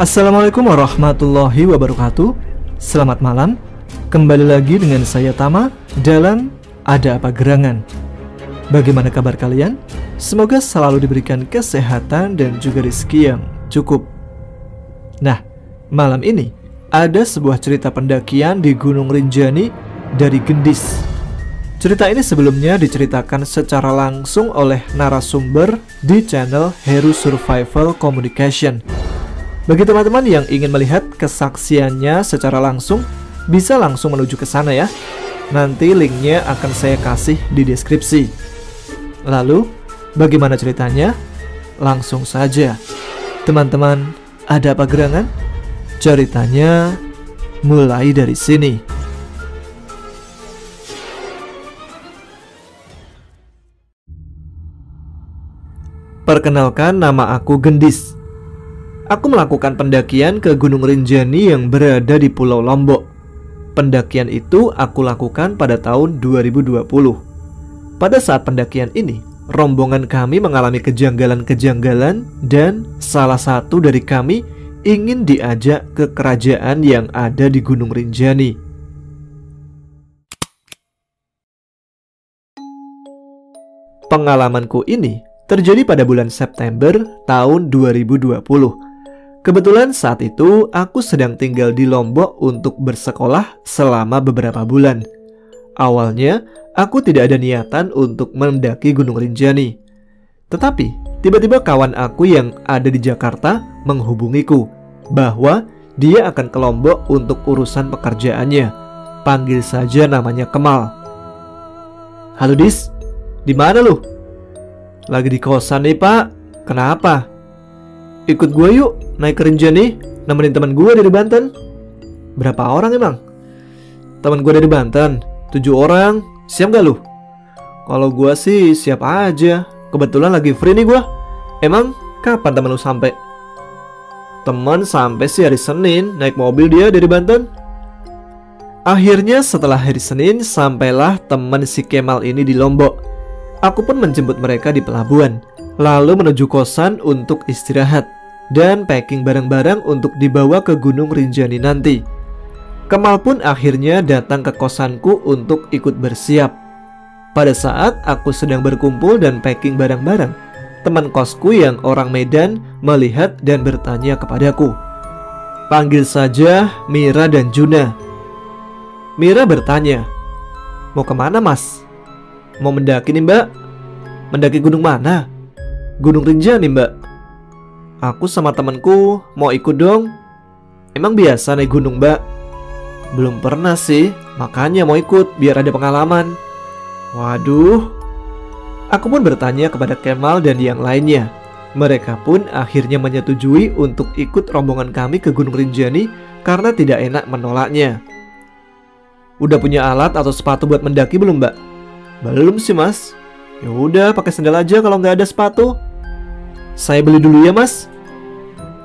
Assalamualaikum warahmatullahi wabarakatuh. Selamat malam. Kembali lagi dengan saya Tama dalam Ada Apa Gerangan. Bagaimana kabar kalian? Semoga selalu diberikan kesehatan dan juga rezeki yang cukup. Nah, malam ini ada sebuah cerita pendakian di Gunung Rinjani dari Gendis. Cerita ini sebelumnya diceritakan secara langsung oleh narasumber di channel Heru Survival Communication. Bagi teman-teman yang ingin melihat kesaksiannya secara langsung, bisa langsung menuju ke sana ya. Nanti linknya akan saya kasih di deskripsi. Lalu, bagaimana ceritanya? Langsung saja. Teman-teman, ada apa gerangan? Ceritanya mulai dari sini. Perkenalkan, nama aku Gendis. Aku melakukan pendakian ke Gunung Rinjani yang berada di Pulau Lombok. Pendakian itu aku lakukan pada tahun 2020. Pada saat pendakian ini, rombongan kami mengalami kejanggalan-kejanggalan dan salah satu dari kami ingin diajak ke kerajaan yang ada di Gunung Rinjani. Pengalamanku ini terjadi pada bulan September tahun 2020. Kebetulan saat itu aku sedang tinggal di Lombok untuk bersekolah selama beberapa bulan. Awalnya aku tidak ada niatan untuk mendaki Gunung Rinjani. Tetapi tiba-tiba kawan aku yang ada di Jakarta menghubungiku bahwa dia akan ke Lombok untuk urusan pekerjaannya. Panggil saja namanya Kemal. "Halo Dis, di mana lu?" "Lagi di kosan nih pak." "Kenapa?" "Ikut gue yuk naik ke Rinjani, nemenin teman gue dari Banten." "Berapa orang emang?" "Teman gue dari Banten 7 orang. Siap gak lu?" "Kalau gue sih siap aja. Kebetulan lagi free nih gue." "Emang kapan teman lu sampai?" "Teman sampai sih hari Senin, naik mobil dia dari Banten." Akhirnya setelah hari Senin sampailah teman si Kemal ini di Lombok. Aku pun menjemput mereka di pelabuhan, lalu menuju kosan untuk istirahat dan packing barang-barang untuk dibawa ke Gunung Rinjani nanti. Kemal pun akhirnya datang ke kosanku untuk ikut bersiap. Pada saat aku sedang berkumpul dan packing barang-barang, teman kosku yang orang Medan melihat dan bertanya kepadaku. Panggil saja Mira dan Juna. Mira bertanya, "Mau kemana mas?" "Mau mendaki nih mbak." "Mendaki gunung mana?" "Gunung Rinjani mbak." "Aku sama temanku mau ikut dong." "Emang biasa naik gunung mbak?" "Belum pernah sih, makanya mau ikut biar ada pengalaman." Waduh. Aku pun bertanya kepada Kemal dan yang lainnya. Mereka pun akhirnya menyetujui untuk ikut rombongan kami ke Gunung Rinjani karena tidak enak menolaknya. "Udah punya alat atau sepatu buat mendaki belum mbak?" "Belum sih mas." "Ya udah pakai sandal aja kalau nggak ada sepatu." "Saya beli dulu ya mas."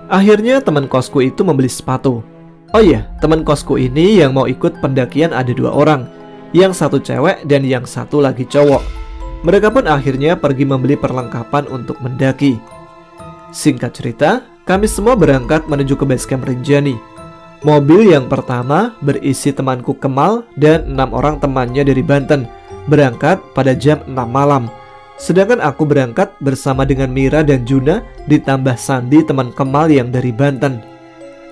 Akhirnya teman kosku itu membeli sepatu. Oh iya, teman kosku ini yang mau ikut pendakian ada 2 orang, yang satu cewek dan yang satu lagi cowok. Mereka pun akhirnya pergi membeli perlengkapan untuk mendaki. Singkat cerita, kami semua berangkat menuju ke base camp Rinjani. Mobil yang pertama berisi temanku Kemal dan 6 orang temannya dari Banten berangkat pada jam 6 malam. Sedangkan aku berangkat bersama dengan Mira dan Juna ditambah Sandi teman Kemal yang dari Banten.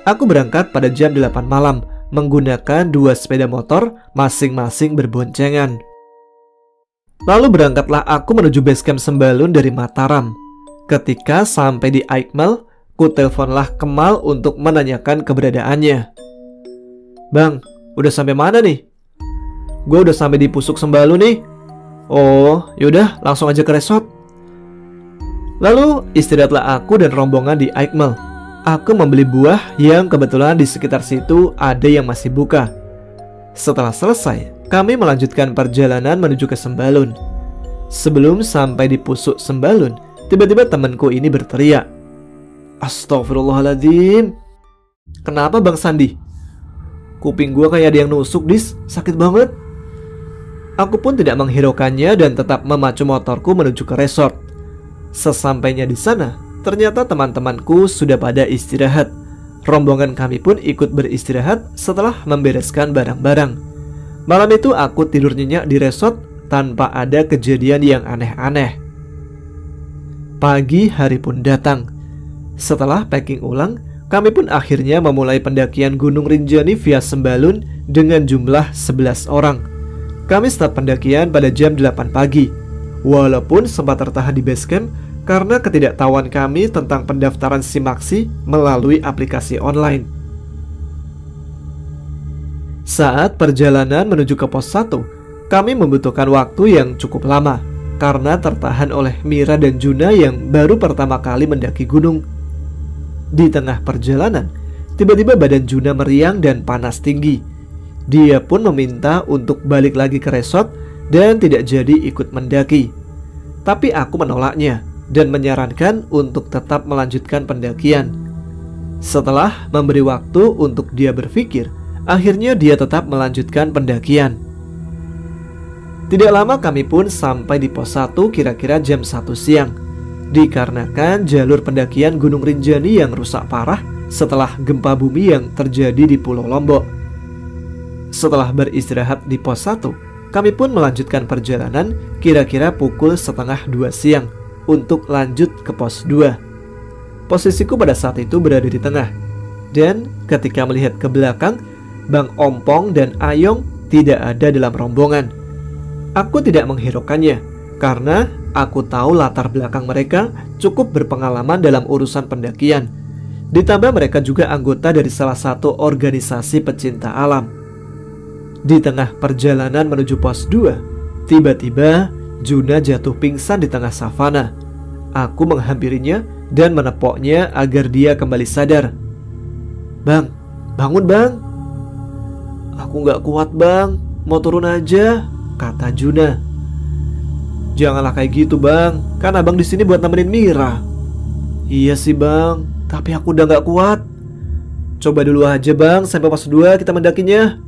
Aku berangkat pada jam 8 malam menggunakan 2 sepeda motor masing-masing berboncengan. Lalu berangkatlah aku menuju base camp Sembalun dari Mataram. Ketika sampai di Aikmal, ku teleponlah Kemal untuk menanyakan keberadaannya. "Bang, udah sampai mana nih?" "Gue udah sampai di Pusuk Sembalun nih." "Oh, yaudah langsung aja ke resort." Lalu istirahatlah aku dan rombongan di Aikmal. Aku membeli buah yang kebetulan di sekitar situ ada yang masih buka. Setelah selesai, kami melanjutkan perjalanan menuju ke Sembalun. Sebelum sampai di Pusuk Sembalun, tiba-tiba temanku ini berteriak, "Astagfirullahaladzim." "Kenapa Bang Sandi?" "Kuping gua kayak ada yang nusuk dis, sakit banget." Aku pun tidak menghiraukannya dan tetap memacu motorku menuju ke resort. Sesampainya di sana, ternyata teman-temanku sudah pada istirahat. Rombongan kami pun ikut beristirahat setelah membereskan barang-barang. Malam itu aku tidur nyenyak di resort tanpa ada kejadian yang aneh-aneh. Pagi hari pun datang. Setelah packing ulang, kami pun akhirnya memulai pendakian Gunung Rinjani via Sembalun dengan jumlah 11 orang. Kami start pendakian pada jam 8 pagi. Walaupun sempat tertahan di base camp karena ketidaktahuan kami tentang pendaftaran SIMAKSI melalui aplikasi online. Saat perjalanan menuju ke pos 1, kami membutuhkan waktu yang cukup lama karena tertahan oleh Mira dan Juna yang baru pertama kali mendaki gunung. Di tengah perjalanan, tiba-tiba badan Juna meriang dan panas tinggi. Dia pun meminta untuk balik lagi ke resort dan tidak jadi ikut mendaki. Tapi aku menolaknya dan menyarankan untuk tetap melanjutkan pendakian. Setelah memberi waktu untuk dia berpikir, akhirnya dia tetap melanjutkan pendakian. Tidak lama kami pun sampai di pos 1 kira-kira jam 1 siang. Dikarenakan jalur pendakian Gunung Rinjani yang rusak parah setelah gempa bumi yang terjadi di Pulau Lombok. Setelah beristirahat di pos 1, kami pun melanjutkan perjalanan kira-kira pukul 1:30 siang untuk lanjut ke pos 2. Posisiku pada saat itu berada di tengah, dan ketika melihat ke belakang, Bang Ompong dan Ayong tidak ada dalam rombongan. Aku tidak menghiraukannya karena aku tahu latar belakang mereka cukup berpengalaman dalam urusan pendakian. Ditambah mereka juga anggota dari salah satu organisasi pecinta alam. Di tengah perjalanan menuju pos 2, tiba-tiba Juna jatuh pingsan di tengah savana. Aku menghampirinya dan menepoknya agar dia kembali sadar. "Bang, bangun bang." "Aku gak kuat bang, mau turun aja," kata Juna. "Janganlah kayak gitu bang, kan abang di sini buat nemenin Mira." "Iya sih bang, tapi aku udah gak kuat." "Coba dulu aja bang, sampai pos 2 kita mendakinya."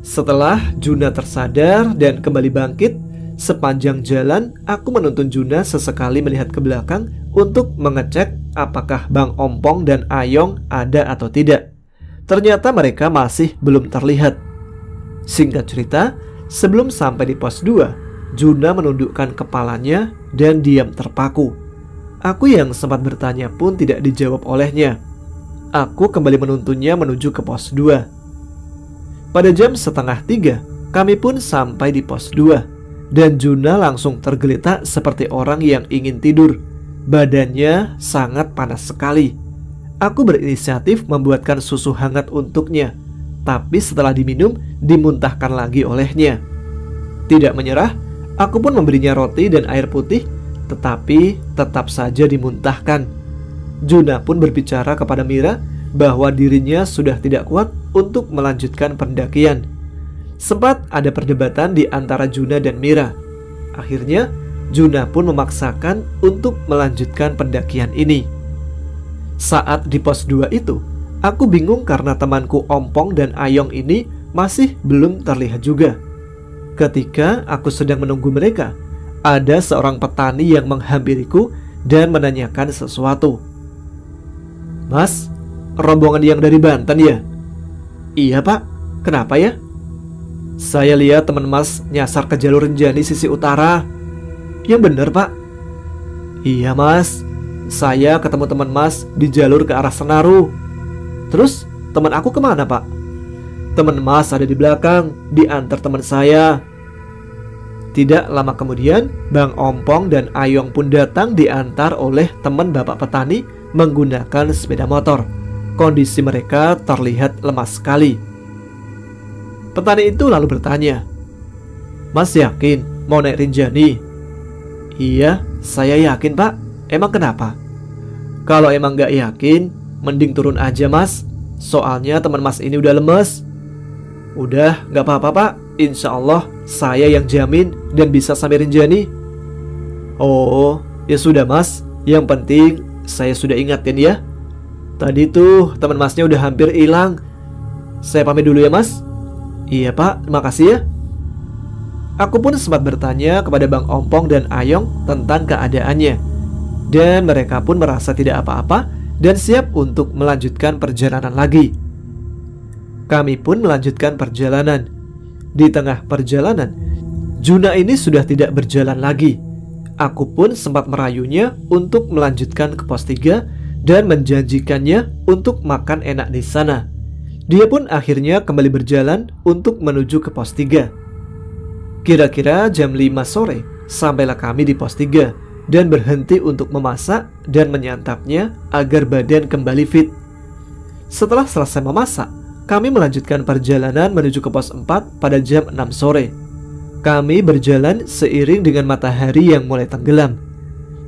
Setelah Juna tersadar dan kembali bangkit, sepanjang jalan aku menuntun Juna sesekali melihat ke belakang untuk mengecek apakah Bang Ompong dan Ayong ada atau tidak. Ternyata mereka masih belum terlihat. Singkat cerita, sebelum sampai di pos 2, Juna menundukkan kepalanya dan diam terpaku. Aku yang sempat bertanya pun tidak dijawab olehnya. Aku kembali menuntunnya menuju ke pos 2. Pada jam 2:30, kami pun sampai di pos 2, dan Juna langsung tergeletak seperti orang yang ingin tidur. Badannya sangat panas sekali. Aku berinisiatif membuatkan susu hangat untuknya, tapi setelah diminum, dimuntahkan lagi olehnya. Tidak menyerah, aku pun memberinya roti dan air putih, tetapi tetap saja dimuntahkan. Juna pun berbicara kepada Mira bahwa dirinya sudah tidak kuat untuk melanjutkan pendakian. Sempat ada perdebatan di antara Juna dan Mira. Akhirnya, Juna pun memaksakan untuk melanjutkan pendakian ini. Saat di pos 2 itu, aku bingung karena temanku Ompong dan Ayong ini masih belum terlihat juga. Ketika aku sedang menunggu mereka, ada seorang petani yang menghampiriku dan menanyakan sesuatu. "Mas, rombongan yang dari Banten ya?" "Iya pak, kenapa ya?" "Saya lihat teman mas nyasar ke jalur Rinjani sisi utara." "Yang bener pak." "Iya mas, saya ketemu teman mas di jalur ke arah Senaru." "Terus teman aku kemana pak?" "Teman mas ada di belakang, diantar teman saya." Tidak lama kemudian, Bang Ompong dan Ayong pun datang diantar oleh teman bapak petani menggunakan sepeda motor. Kondisi mereka terlihat lemas sekali. Petani itu lalu bertanya, "Mas yakin mau naik Rinjani?" "Iya, saya yakin pak. Emang kenapa?" "Kalau emang gak yakin, mending turun aja mas. Soalnya teman mas ini udah lemes." "Udah, gak apa-apa pak. Insya Allah saya yang jamin dan bisa sampai Rinjani." "Oh, ya sudah mas. Yang penting saya sudah ingatin ya. Tadi tuh teman masnya udah hampir hilang. Saya pamit dulu ya mas." "Iya pak, terima kasih ya." Aku pun sempat bertanya kepada Bang Ompong dan Ayong tentang keadaannya, dan mereka pun merasa tidak apa-apa dan siap untuk melanjutkan perjalanan lagi. Kami pun melanjutkan perjalanan. Di tengah perjalanan, Juna ini sudah tidak berjalan lagi. Aku pun sempat merayunya untuk melanjutkan ke pos 3 dan menjanjikannya untuk makan enak di sana. Dia pun akhirnya kembali berjalan untuk menuju ke pos 3. Kira-kira jam 5 sore sampailah kami di pos 3 dan berhenti untuk memasak dan menyantapnya agar badan kembali fit. Setelah selesai memasak, kami melanjutkan perjalanan menuju ke pos 4 pada jam 6 sore. Kami berjalan seiring dengan matahari yang mulai tenggelam.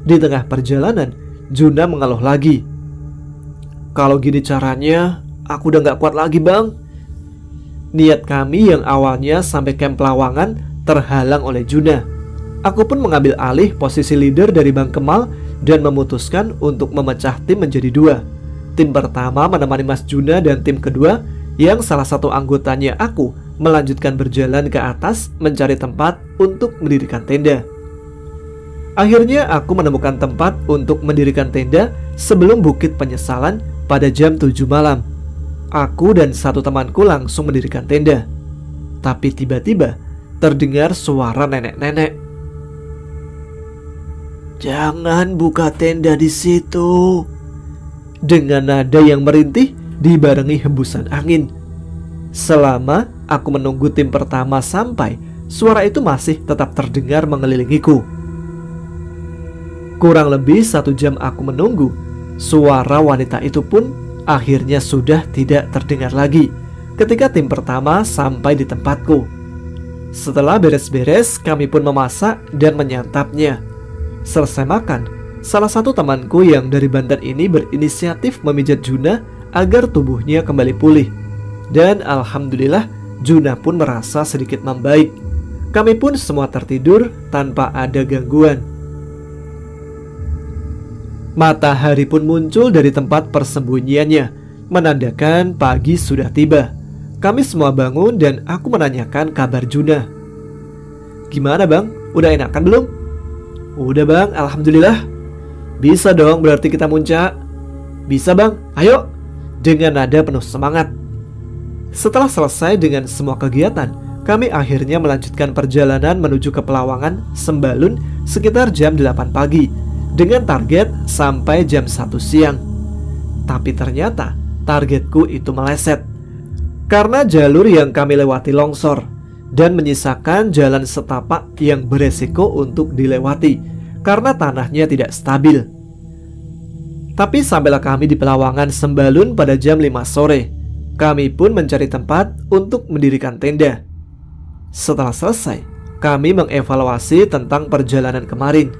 Di tengah perjalanan, Juna mengeluh lagi. "Kalau gini caranya, aku udah gak kuat lagi bang." Niat kami yang awalnya sampai camp Lawangan terhalang oleh Juna. Aku pun mengambil alih posisi leader dari Bang Kemal dan memutuskan untuk memecah tim menjadi 2. Tim pertama menemani Mas Juna dan tim kedua yang salah satu anggotanya aku melanjutkan berjalan ke atas mencari tempat untuk mendirikan tenda. Akhirnya aku menemukan tempat untuk mendirikan tenda sebelum Bukit Penyesalan pada jam 7 malam. Aku dan satu temanku langsung mendirikan tenda. Tapi tiba-tiba terdengar suara nenek-nenek. "Jangan buka tenda di situ," dengan nada yang merintih dibarengi hembusan angin. Selama aku menunggu tim pertama sampai, suara itu masih tetap terdengar mengelilingiku. Kurang lebih 1 jam aku menunggu, suara wanita itu pun akhirnya sudah tidak terdengar lagi ketika tim pertama sampai di tempatku. Setelah beres-beres, kami pun memasak dan menyantapnya. Selesai makan, salah satu temanku yang dari Banten ini berinisiatif memijat Juna agar tubuhnya kembali pulih. Dan alhamdulillah, Juna pun merasa sedikit membaik. Kami pun semua tertidur tanpa ada gangguan. Matahari pun muncul dari tempat persembunyiannya, menandakan pagi sudah tiba. Kami semua bangun dan aku menanyakan kabar Juna. "Gimana bang? Udah enakan belum?" "Udah bang, alhamdulillah." "Bisa dong berarti kita muncak." "Bisa bang, ayo," dengan nada penuh semangat. Setelah selesai dengan semua kegiatan, kami akhirnya melanjutkan perjalanan menuju ke Pelawangan, Sembalun sekitar jam 8 pagi dengan target sampai jam 1 siang. Tapi ternyata targetku itu meleset karena jalur yang kami lewati longsor dan menyisakan jalan setapak yang beresiko untuk dilewati karena tanahnya tidak stabil. Tapi sampailah kami di Pelawangan, Sembalun pada jam 5 sore. Kami pun mencari tempat untuk mendirikan tenda. Setelah selesai, kami mengevaluasi tentang perjalanan kemarin.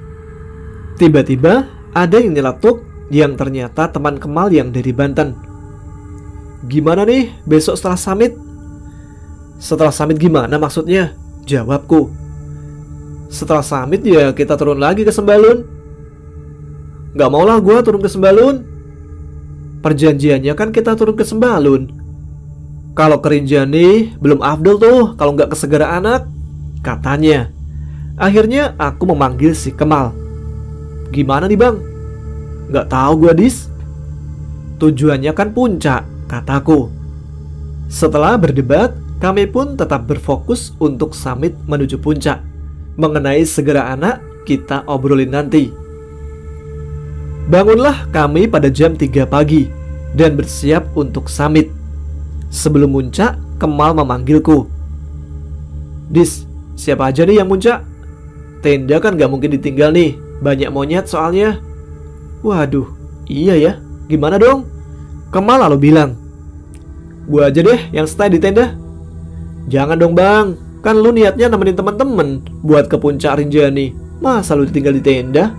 Tiba-tiba ada yang nyeletuk yang ternyata teman Kemal yang dari Banten. "Gimana nih besok setelah summit?" "Setelah summit gimana maksudnya?" jawabku. "Setelah summit ya kita turun lagi ke Sembalun." "Gak maulah gue turun ke Sembalun. Perjanjiannya kan kita turun ke Sembalun. Kalau ke Rinjani belum afdol tuh kalau nggak ke Segara Anak," katanya. Akhirnya aku memanggil si Kemal. "Gimana nih bang?" "Nggak tahu gue dis. Tujuannya kan puncak," kataku. Setelah berdebat, kami pun tetap berfokus untuk summit menuju puncak. Mengenai Segara Anak kita obrolin nanti. Bangunlah kami pada jam 3 pagi dan bersiap untuk summit. Sebelum muncak, Kemal memanggilku. "Dis, siapa aja nih yang muncak? Tenda kan gak mungkin ditinggal nih, banyak monyet soalnya." "Waduh, iya ya, gimana dong?" Kemal lalu bilang. "Gua aja deh yang stay di tenda." "Jangan dong bang, kan lu niatnya nemenin temen-temen buat ke puncak Rinjani, masa lu ditinggal di tenda?"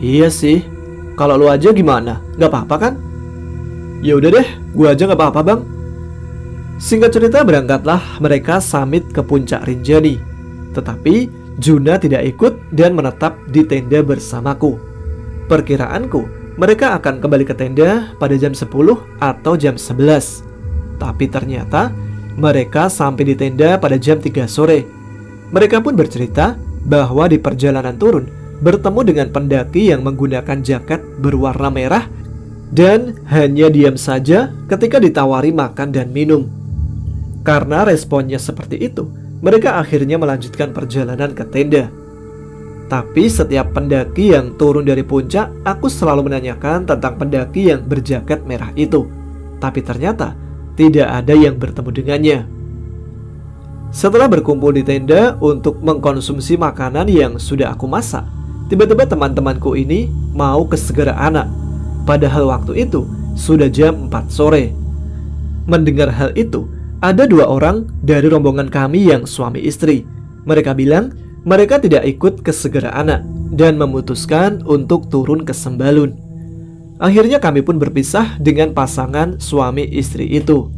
"Iya sih, kalau lu aja gimana? Gak apa-apa kan?" "Ya udah deh, gua aja gak apa-apa bang." Singkat cerita, berangkatlah mereka summit ke puncak Rinjani. Tetapi Juna tidak ikut dan menetap di tenda bersamaku. Perkiraanku mereka akan kembali ke tenda pada jam 10 atau jam 11. Tapi ternyata mereka sampai di tenda pada jam 3 sore. Mereka pun bercerita bahwa di perjalanan turun bertemu dengan pendaki yang menggunakan jaket berwarna merah dan hanya diam saja ketika ditawari makan dan minum. Karena responnya seperti itu, mereka akhirnya melanjutkan perjalanan ke tenda. Tapi setiap pendaki yang turun dari puncak, aku selalu menanyakan tentang pendaki yang berjaket merah itu. Tapi ternyata tidak ada yang bertemu dengannya. Setelah berkumpul di tenda untuk mengkonsumsi makanan yang sudah aku masak, tiba-tiba teman-temanku ini mau ke Segara Anak. Padahal waktu itu sudah jam 4 sore. Mendengar hal itu, ada 2 orang dari rombongan kami yang suami istri. Mereka bilang mereka tidak ikut ke Segara Anak dan memutuskan untuk turun ke Sembalun. Akhirnya kami pun berpisah dengan pasangan suami istri itu.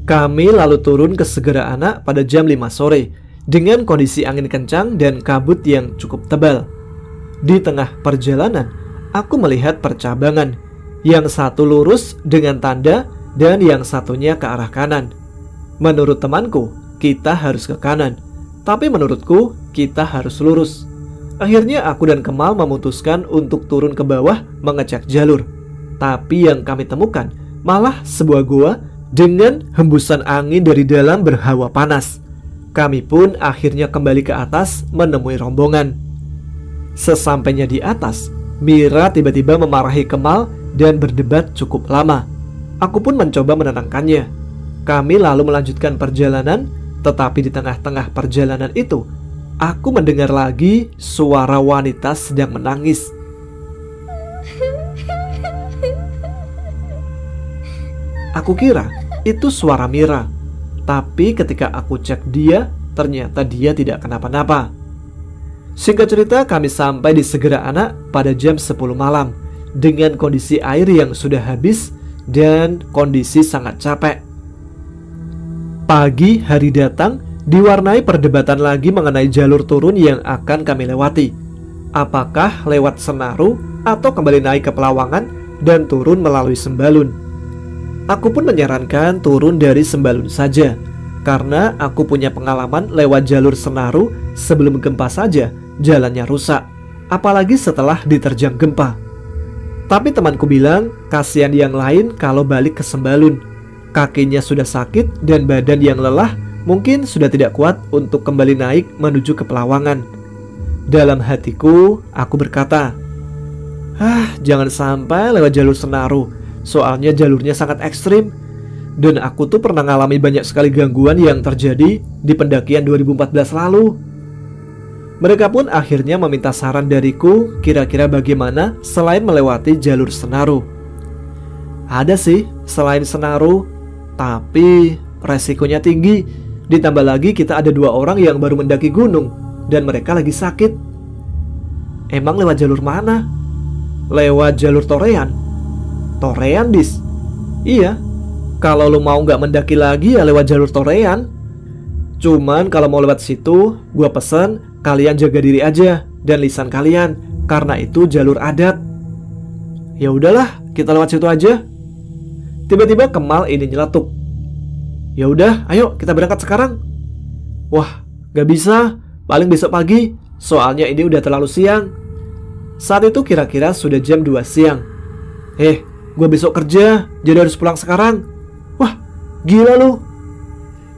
Kami lalu turun ke Segara Anak pada jam 5 sore dengan kondisi angin kencang dan kabut yang cukup tebal. Di tengah perjalanan, aku melihat percabangan. Yang satu lurus dengan tanda dan yang satunya ke arah kanan. Menurut temanku, kita harus ke kanan. Tapi menurutku, kita harus lurus. Akhirnya aku dan Kemal memutuskan untuk turun ke bawah mengecek jalur. Tapi yang kami temukan malah sebuah gua dengan hembusan angin dari dalam berhawa panas. Kami pun akhirnya kembali ke atas menemui rombongan. Sesampainya di atas, Mira tiba-tiba memarahi Kemal dan berdebat cukup lama. Aku pun mencoba menenangkannya. Kami lalu melanjutkan perjalanan. Tetapi di tengah-tengah perjalanan itu, aku mendengar lagi suara wanita sedang menangis. Aku kira itu suara Mira. Tapi ketika aku cek dia, ternyata dia tidak kenapa-napa. Singkat cerita, kami sampai di Segara Anak pada jam 10 malam dengan kondisi air yang sudah habis dan kondisi sangat capek. Pagi hari datang diwarnai perdebatan lagi mengenai jalur turun yang akan kami lewati. Apakah lewat Senaru atau kembali naik ke Pelawangan dan turun melalui Sembalun? Aku pun menyarankan turun dari Sembalun saja, karena aku punya pengalaman lewat jalur Senaru sebelum gempa saja jalannya rusak, apalagi setelah diterjang gempa. Tapi temanku bilang kasihan yang lain kalau balik ke Sembalun. Kakinya sudah sakit dan badan yang lelah mungkin sudah tidak kuat untuk kembali naik menuju ke Pelawangan. Dalam hatiku, aku berkata, jangan sampai lewat jalur Senaru, soalnya jalurnya sangat ekstrim. Dan aku tuh pernah ngalami banyak sekali gangguan yang terjadi di pendakian 2014 lalu. Mereka pun akhirnya meminta saran dariku kira-kira bagaimana selain melewati jalur Senaru. Ada sih selain Senaru, tapi resikonya tinggi. Ditambah lagi kita ada 2 orang yang baru mendaki gunung dan mereka lagi sakit. Emang lewat jalur mana? Lewat jalur Torean. Torean, Dis? Iya. Kalau lu mau gak mendaki lagi ya lewat jalur Torean. Cuman kalau mau lewat situ, gua pesen kalian jaga diri aja dan lisan kalian, karena itu jalur adat. Ya udahlah, kita lewat situ aja. Tiba-tiba Kemal ini nyeletuk. Ya udah, ayo kita berangkat sekarang. Wah, gak bisa, paling besok pagi, soalnya ini udah terlalu siang. Saat itu kira-kira sudah jam 2 siang. Gue besok kerja, jadi harus pulang sekarang. Wah, gila lu.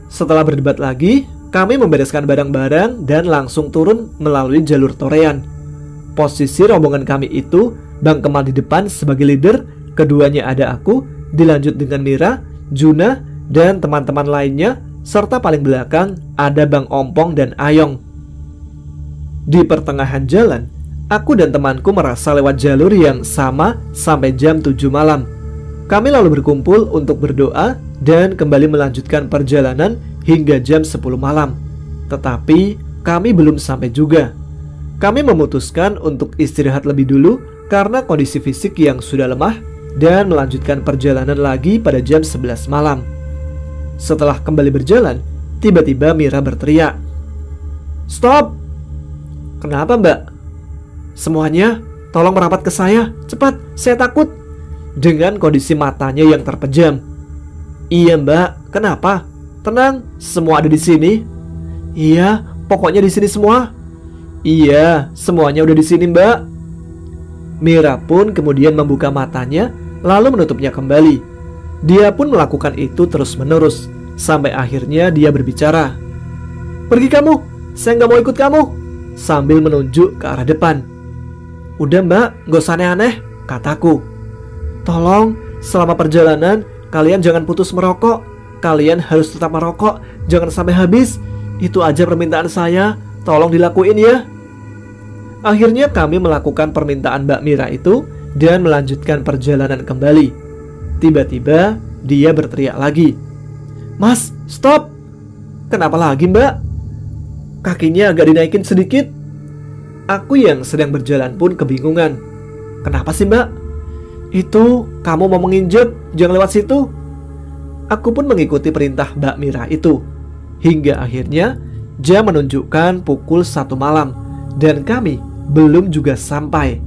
Setelah berdebat lagi, kami membereskan barang-barang dan langsung turun melalui jalur Torean. Posisi rombongan kami itu, Bang Kemal di depan sebagai leader, keduanya ada aku, dilanjut dengan Mira, Juna, dan teman-teman lainnya, serta paling belakang ada Bang Ompong dan Ayong. Di pertengahan jalan, aku dan temanku merasa lewat jalur yang sama sampai jam 7 malam. Kami lalu berkumpul untuk berdoa dan kembali melanjutkan perjalanan hingga jam 10 malam. Tetapi kami belum sampai juga. Kami memutuskan untuk istirahat lebih dulu karena kondisi fisik yang sudah lemah dan melanjutkan perjalanan lagi pada jam 11 malam. Setelah kembali berjalan, tiba-tiba Mira berteriak, "Stop!" "Kenapa, Mbak?" "Semuanya, tolong merapat ke saya, cepat, saya takut." Dengan kondisi matanya yang terpejam. "Iya, Mbak, kenapa?" "Tenang, semua ada di sini." "Iya, pokoknya di sini semua." "Iya, semuanya udah di sini, Mbak." Mira pun kemudian membuka matanya lalu menutupnya kembali. Dia pun melakukan itu terus-menerus sampai akhirnya dia berbicara. "Pergi kamu, saya nggak mau ikut kamu," sambil menunjuk ke arah depan. "Udah mbak, gak usah aneh-aneh," kataku. "Tolong, selama perjalanan kalian jangan putus merokok. Kalian harus tetap merokok, jangan sampai habis. Itu aja permintaan saya, tolong dilakuin ya." Akhirnya kami melakukan permintaan Mbak Mira itu dan melanjutkan perjalanan kembali. Tiba-tiba dia berteriak lagi. "Mas, stop!" "Kenapa lagi mbak?" "Kakinya agak dinaikin sedikit." Aku yang sedang berjalan pun kebingungan. "Kenapa sih mbak?" "Itu kamu mau menginjek, jangan lewat situ." Aku pun mengikuti perintah Mbak Mira itu. Hingga akhirnya jam menunjukkan pukul 1 malam dan kami belum juga sampai.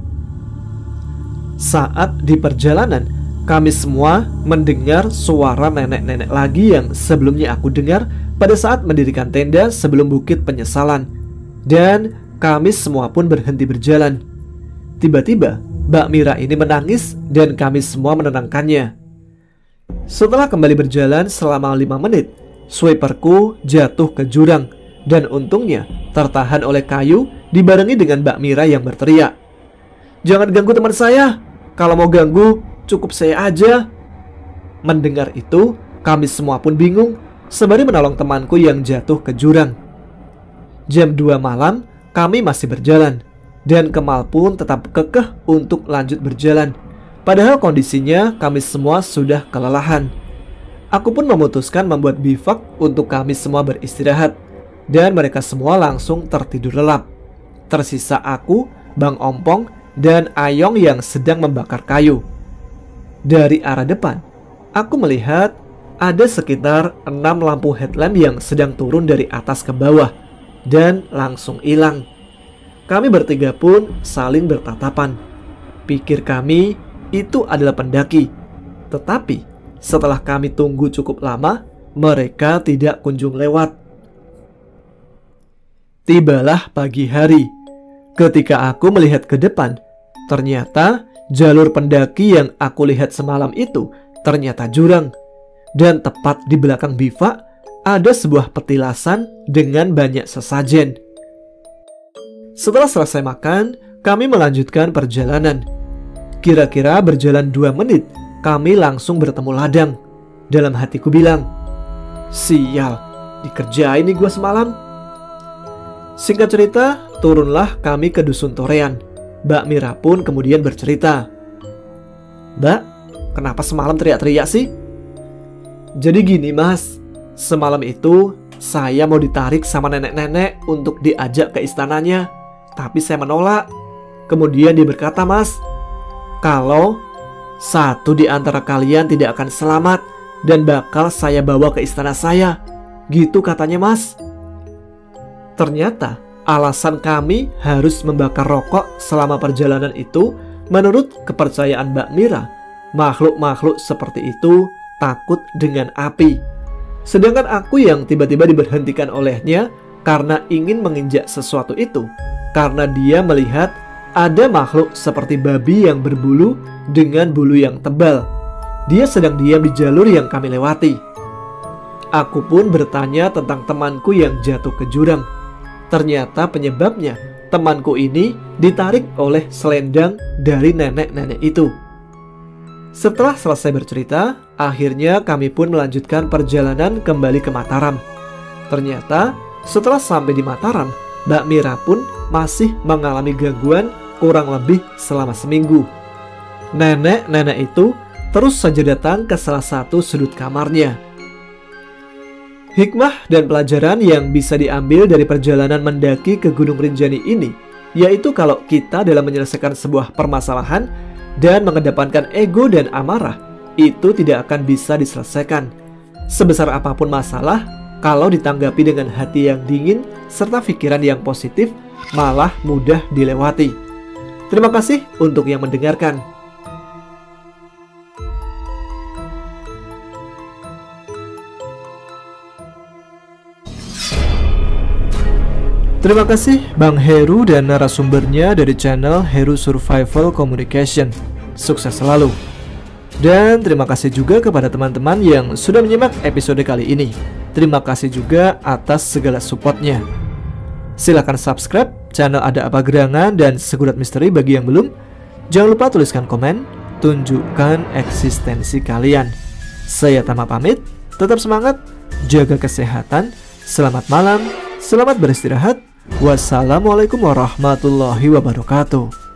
Saat di perjalanan, kami semua mendengar suara nenek-nenek lagi yang sebelumnya aku dengar pada saat mendirikan tenda sebelum Bukit Penyesalan. Dan kami semua pun berhenti berjalan. Tiba-tiba Mbak Mira ini menangis dan kami semua menenangkannya. Setelah kembali berjalan selama 5 menit, sweeperku jatuh ke jurang dan untungnya tertahan oleh kayu dibarengi dengan Mbak Mira yang berteriak, "Jangan ganggu teman saya. Kalau mau ganggu, cukup saya aja." Mendengar itu, kami semua pun bingung sembari menolong temanku yang jatuh ke jurang. Jam 2 malam, kami masih berjalan dan Kemal pun tetap kekeh untuk lanjut berjalan. Padahal kondisinya kami semua sudah kelelahan. Aku pun memutuskan membuat bivak untuk kami semua beristirahat. Dan mereka semua langsung tertidur lelap. Tersisa aku, Bang Ompong, dan Ayong yang sedang membakar kayu. Dari arah depan, aku melihat ada sekitar 6 lampu headlamp yang sedang turun dari atas ke bawah dan langsung hilang. Kami bertiga pun saling bertatapan. Pikir kami itu adalah pendaki. Tetapi setelah kami tunggu cukup lama, mereka tidak kunjung lewat. Tibalah pagi hari. Ketika aku melihat ke depan, ternyata jalur pendaki yang aku lihat semalam itu ternyata jurang. Dan tepat di belakang bivak ada sebuah petilasan dengan banyak sesajen. Setelah selesai makan, kami melanjutkan perjalanan. Kira-kira berjalan 2 menit, kami langsung bertemu ladang. Dalam hatiku bilang, "Sial, dikerjain nih gua semalam." Singkat cerita, turunlah kami ke Dusun Torean. Mbak Mira pun kemudian bercerita, "Mbak, kenapa semalam teriak-teriak sih?" "Jadi gini mas, semalam itu saya mau ditarik sama nenek-nenek untuk diajak ke istananya. Tapi saya menolak. Kemudian dia berkata, mas, kalau satu di antara kalian tidak akan selamat dan bakal saya bawa ke istana saya. Gitu katanya mas." Ternyata alasan kami harus membakar rokok selama perjalanan itu menurut kepercayaan Mbak Mira, makhluk-makhluk seperti itu takut dengan api. Sedangkan aku yang tiba-tiba diberhentikan olehnya karena ingin menginjak sesuatu itu, karena dia melihat ada makhluk seperti babi yang berbulu dengan bulu yang tebal. Dia sedang diam di jalur yang kami lewati. Aku pun bertanya tentang temanku yang jatuh ke jurang. Ternyata penyebabnya temanku ini ditarik oleh selendang dari nenek-nenek itu. Setelah selesai bercerita, akhirnya kami pun melanjutkan perjalanan kembali ke Mataram. Ternyata setelah sampai di Mataram, Mbak Mira pun masih mengalami gangguan kurang lebih selama seminggu. Nenek-nenek itu terus saja datang ke salah satu sudut kamarnya. Hikmah dan pelajaran yang bisa diambil dari perjalanan mendaki ke Gunung Rinjani ini, yaitu kalau kita dalam menyelesaikan sebuah permasalahan dan mengedepankan ego dan amarah, itu tidak akan bisa diselesaikan. Sebesar apapun masalah, kalau ditanggapi dengan hati yang dingin serta pikiran yang positif, malah mudah dilewati. Terima kasih untuk yang mendengarkan. Terima kasih Bang Heru dan narasumbernya dari channel Heru Survival Communication. Sukses selalu. Dan terima kasih juga kepada teman-teman yang sudah menyimak episode kali ini. Terima kasih juga atas segala supportnya. Silahkan subscribe channel Ada Apa Gerangan dan Segurat Misteri bagi yang belum. Jangan lupa tuliskan komen, tunjukkan eksistensi kalian. Saya Tama pamit, tetap semangat, jaga kesehatan, selamat malam, selamat beristirahat. Wassalamualaikum warahmatullahi wabarakatuh.